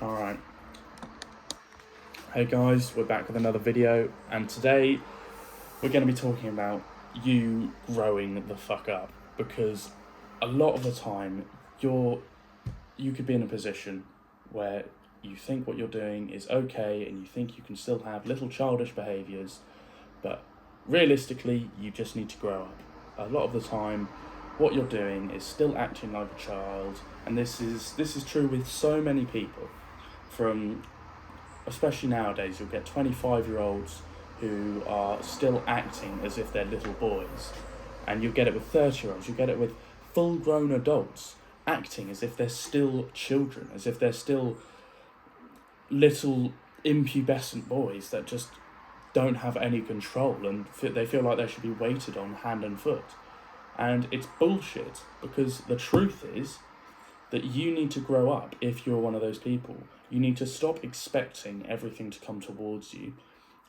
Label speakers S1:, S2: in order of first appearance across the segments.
S1: Alright, hey guys, we're back with another video, and today we're going to be talking about you growing the fuck up, because a lot of the time you could be in a position where you think what you're doing is okay and you think you can still have little childish behaviours, but realistically you just need to grow up. A lot of the time what you're doing is still acting like a child, and this is true with so many people. From especially nowadays, you'll get 25-year-olds who are still acting as if they're little boys, and you'll get it with 30-year-olds, you'll get it with full-grown adults acting as if they're still children, as if they're still little impubescent boys that just don't have any control, and they feel like they should be weighted on hand and foot. And it's bullshit, because the truth is that you need to grow up. If you're one of those people, you need to stop expecting everything to come towards you,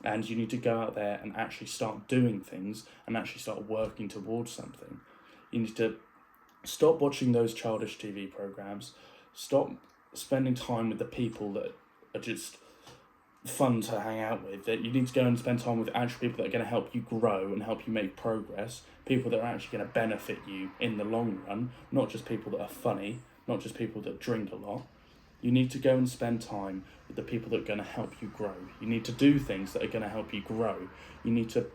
S1: and you need to go out there and actually start doing things and actually start working towards something. You need to stop watching those childish TV programs, stop spending time with the people that are just fun to hang out with. That you need to go and spend time with actual people that are going to help you grow and help you make progress, people that are actually going to benefit you in the long run, not just people that are funny, not just people that drink a lot. You need to go and spend time with the people that are going to help you grow. You need to do things that are going to help you grow. You need to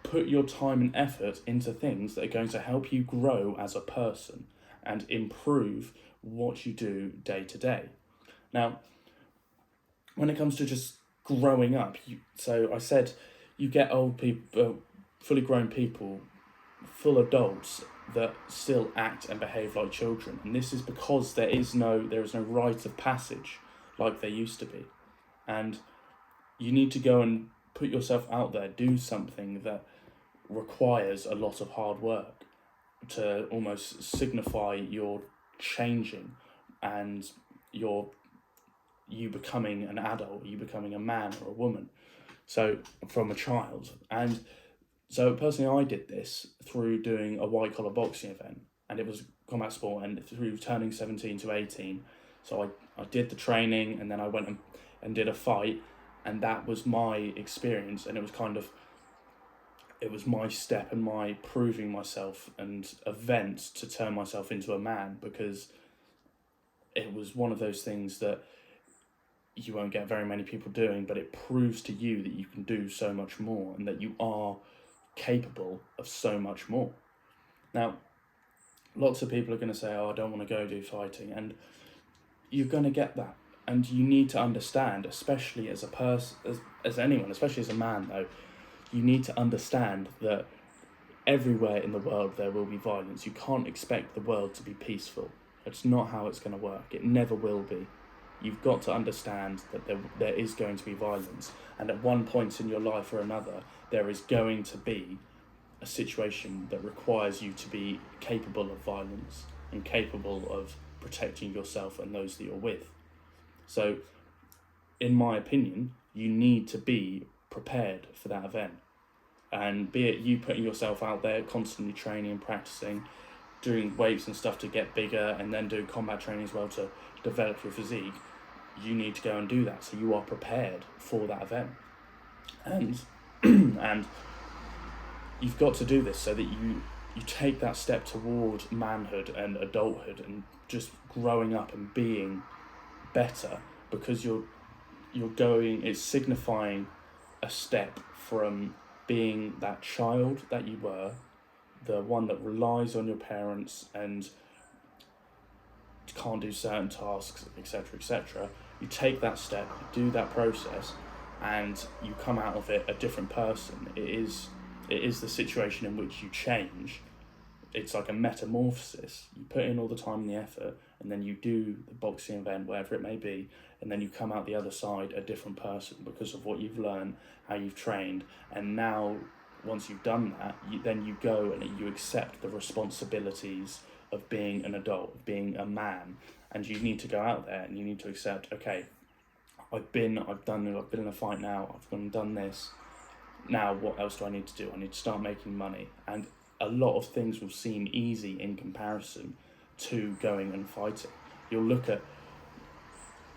S1: put your time and effort into things that are going to help you grow as a person and improve what you do day to day. Now, when it comes to just growing up, so I said you get old people, fully grown people, full adults that still act and behave like children, and this is because there is no rite of passage like there used to be, and you need to go and put yourself out there, do something that requires a lot of hard work to almost signify your changing and you becoming an adult, you becoming a man or a woman, so from a child. And so personally, I did this through doing a white collar boxing event, and it was combat sport, and through turning 17 to 18. So I did the training, and then I went and did a fight, and that was my experience, and it was my step and my proving myself and event to turn myself into a man, because it was one of those things that you won't get very many people doing, but it proves to you that you can do so much more and that you are capable of so much more. Now, lots of people are going to say, I don't want to go do fighting, and you're going to get that. And you need to understand, especially as a person, as anyone, especially as a man though, you need to understand that everywhere in the world there will be violence. You can't expect the world to be peaceful. It's not how it's going to work. It never will be. You've got to understand that there is going to be violence, and at one point in your life or another, there is going to be a situation that requires you to be capable of violence and capable of protecting yourself and those that you're with. So, in my opinion, you need to be prepared for that event. And be it you putting yourself out there, constantly training and practicing, doing weights and stuff to get bigger, and then doing combat training as well to develop your physique, you need to go and do that so you are prepared for that event. And and you've got to do this so that you take that step toward manhood and adulthood and just growing up and being better, because it's signifying a step from being that child that you were, the one that relies on your parents and can't do certain tasks, etc. You take that step, you do that process, and you come out of it a different person. It is the situation in which you change. It's like a metamorphosis. You put in all the time and the effort, and then you do the boxing event, whatever it may be, and then you come out the other side a different person because of what you've learned, how you've trained. And now, once you've done that, then you go and you accept the responsibilities of being an adult, of being a man, and you need to go out there and you need to accept, okay, I've been in a fight now, I've gone and done this, now what else do I need to do? I need to start making money. And a lot of things will seem easy in comparison to going and fighting. You'll look at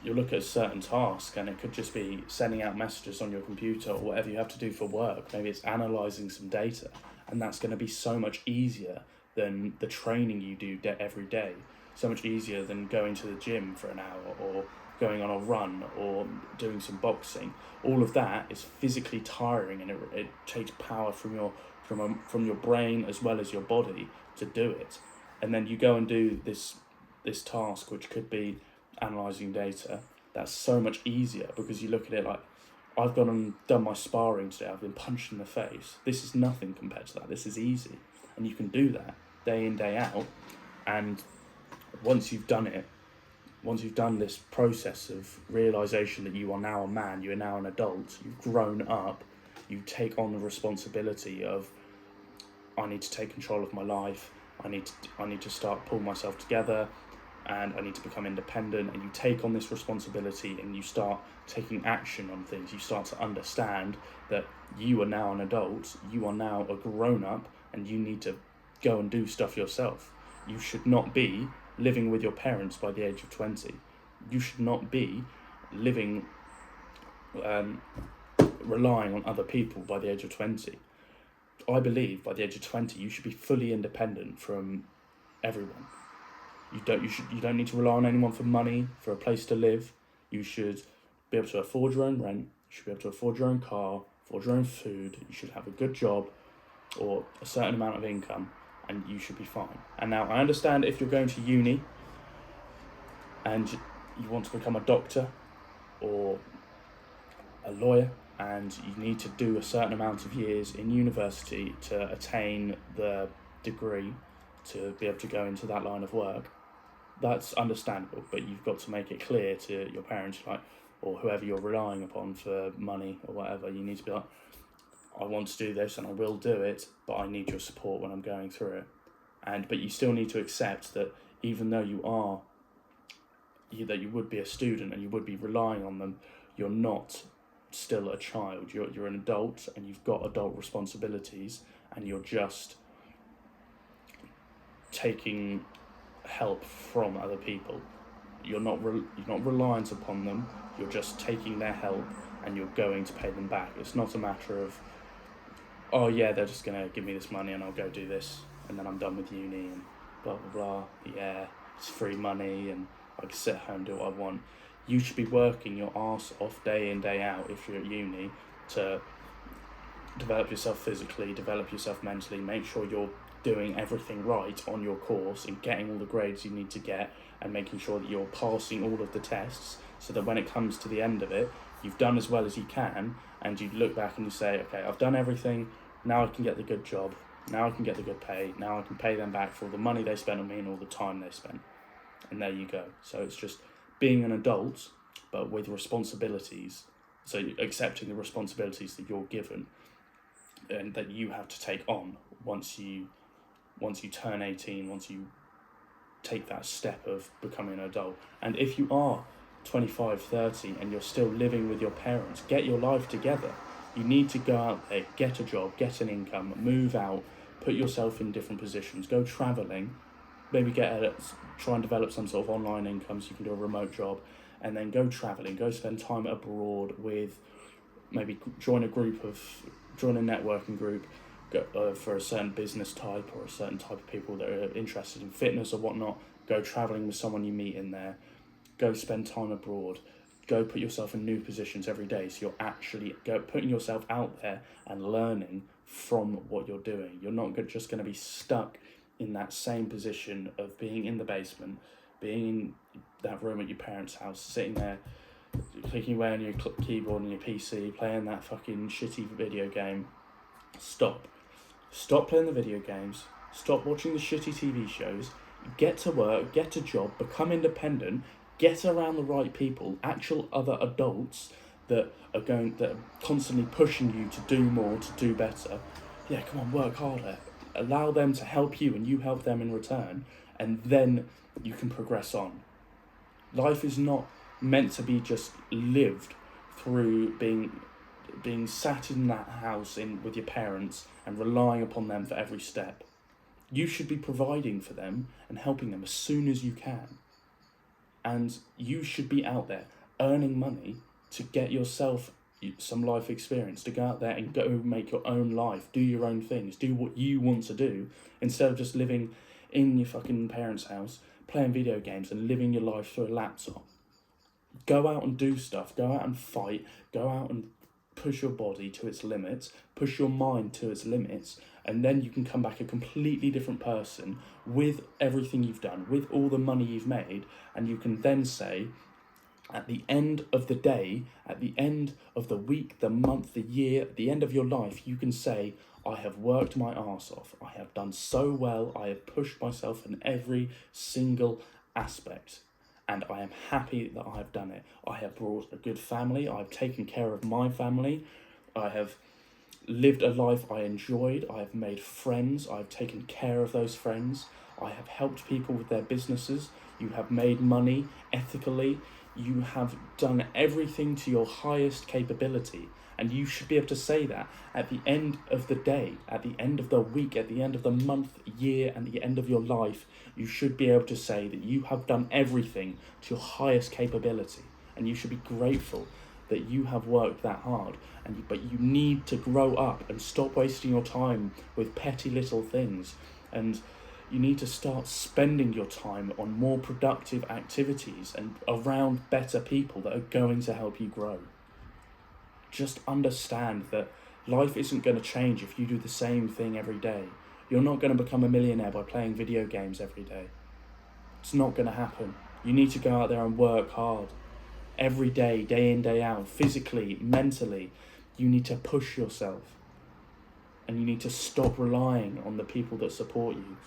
S1: you'll look at a certain task, and it could just be sending out messages on your computer or whatever you have to do for work. Maybe it's analysing some data, and that's going to be so much easier than the training you do every day. So much easier than going to the gym for an hour, or going on a run, or doing some boxing. All of that is physically tiring, and it takes power from your brain as well as your body to do it. And then you go and do this task, which could be analysing data. That's so much easier, because you look at it like, I've gone and done my sparring today, I've been punched in the face. This is nothing compared to that. This is easy. And you can do that day in, day out. And once you've done it, once you've done this process of realisation that you are now a man, you are now an adult, you've grown up, you take on the responsibility of, I need to take control of my life, I need to start pulling myself together, and I need to become independent. And you take on this responsibility, and you start taking action on things. You start to understand that you are now an adult, you are now a grown-up, and you need to go and do stuff yourself. You should not be living with your parents by the age of 20. You should not be living, relying on other people by the age of 20. I believe by the age of 20, you should be fully independent from everyone. You don't need to rely on anyone for money, for a place to live. You should be able to afford your own rent. You should be able to afford your own car, afford your own food. You should have a good job or a certain amount of income, and you should be fine. And now I understand if you're going to uni and you want to become a doctor or a lawyer, and you need to do a certain amount of years in university to attain the degree to be able to go into that line of work. That's understandable, but you've got to make it clear to your parents, like, or whoever you're relying upon for money or whatever. You need to be like, I want to do this and I will do it, but I need your support when I'm going through it. But you still need to accept that even though you would be a student and you would be relying on them, you're not still a child. You're an adult, and you've got adult responsibilities, and you're just taking help from other people. You're not reliant upon them. You're just taking their help, and you're going to pay them back. It's not a matter of, oh yeah, they're just gonna give me this money and I'll go do this, and then I'm done with uni and blah blah blah. Yeah, it's free money and I can sit home and do what I want. You should be working your arse off day in, day out if you're at uni to develop yourself physically, develop yourself mentally, make sure you're doing everything right on your course and getting all the grades you need to get, and making sure that you're passing all of the tests, so that when it comes to the end of it, you've done as well as you can, and you look back and you say, okay, I've done everything, now I can get the good job, now I can get the good pay, now I can pay them back for all the money they spent on me and all the time they spent. And there you go. So it's just being an adult, but with responsibilities. So accepting the responsibilities that you're given and that you have to take on once you turn 18, once you take that step of becoming an adult. And if you are 25, 30 and you're still living with your parents, get your life together. You need to go out there, get a job, get an income, move out, put yourself in different positions, go travelling, maybe try and develop some sort of online income so you can do a remote job, and then go travelling, go spend time abroad with, maybe join a networking group for a certain business type or a certain type of people that are interested in fitness or whatnot. Go travelling with someone you meet in there, go spend time abroad, go put yourself in new positions every day, so you're actually putting yourself out there and learning from what you're doing. You're not just going to be stuck in that same position of being in the basement, being in that room at your parents' house, sitting there clicking away on your keyboard and your PC, playing that fucking shitty video game. Stop playing the video games, stop watching the shitty TV shows, get to work, get a job, become independent, get around the right people, actual other adults that are constantly pushing you to do more, to do better. Yeah, come on, work harder. Allow them to help you and you help them in return, and then you can progress on. Life is not meant to be just lived through being sat in that house with your parents and relying upon them for every step. You should be providing for them and helping them as soon as you can. And you should be out there earning money to get yourself some life experience, to go out there and go make your own life, do your own things, do what you want to do, instead of just living in your fucking parents' house, playing video games and living your life through a laptop. Go out and do stuff, go out and fight, go out and push your body to its limits, push your mind to its limits, and then you can come back a completely different person with everything you've done, with all the money you've made, and you can then say, at the end of the day, at the end of the week, the month, the year, at the end of your life, you can say, I have worked my arse off. I have done so well. I have pushed myself in every single aspect. And I am happy that I have done it. I have brought a good family. I've taken care of my family. I have lived a life I enjoyed. I have made friends. I've taken care of those friends. I have helped people with their businesses. You have made money ethically. You have done everything to your highest capability. And you should be able to say that at the end of the day, at the end of the week, at the end of the month, year, and the end of your life, you should be able to say that you have done everything to your highest capability. And you should be grateful that you have worked that hard. But you need to grow up and stop wasting your time with petty little things. And you need to start spending your time on more productive activities and around better people that are going to help you grow. Just understand that life isn't going to change if you do the same thing every day. You're not going to become a millionaire by playing video games every day. It's not going to happen. You need to go out there and work hard. Every day, day in, day out, physically, mentally, you need to push yourself. And you need to stop relying on the people that support you.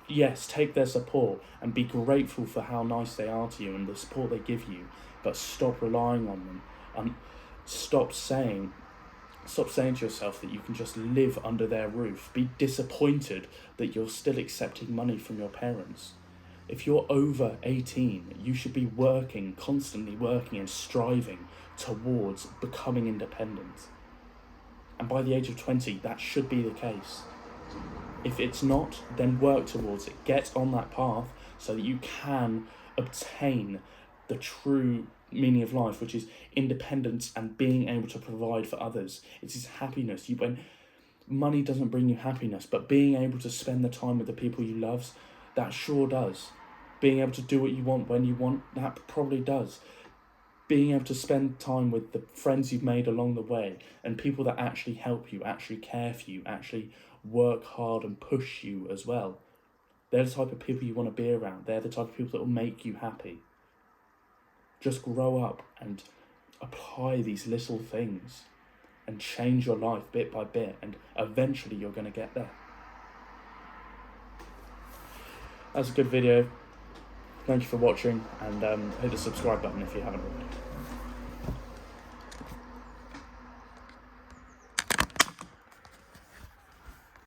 S1: Yes, take their support and be grateful for how nice they are to you and the support they give you, but stop relying on them. Stop saying to yourself that you can just live under their roof. Be disappointed that you're still accepting money from your parents. If you're over 18, you should be working, constantly working and striving towards becoming independent. And by the age of 20, that should be the case. If it's not, then work towards it. Get on that path so that you can obtain the true meaning of life, which is independence and being able to provide for others. It is happiness. When money doesn't bring you happiness, but being able to spend the time with the people you love, that sure does. Being able to do what you want when you want, that probably does. Being able to spend time with the friends you've made along the way and people that actually help you, actually care for you, actually work hard and push you as well. They're the type of people you want to be around. They're the type of people that will make you happy. Just grow up and apply these little things and change your life bit by bit, and eventually you're going to get there. That's a good video. Thank you for watching, and hit the subscribe button if you haven't already.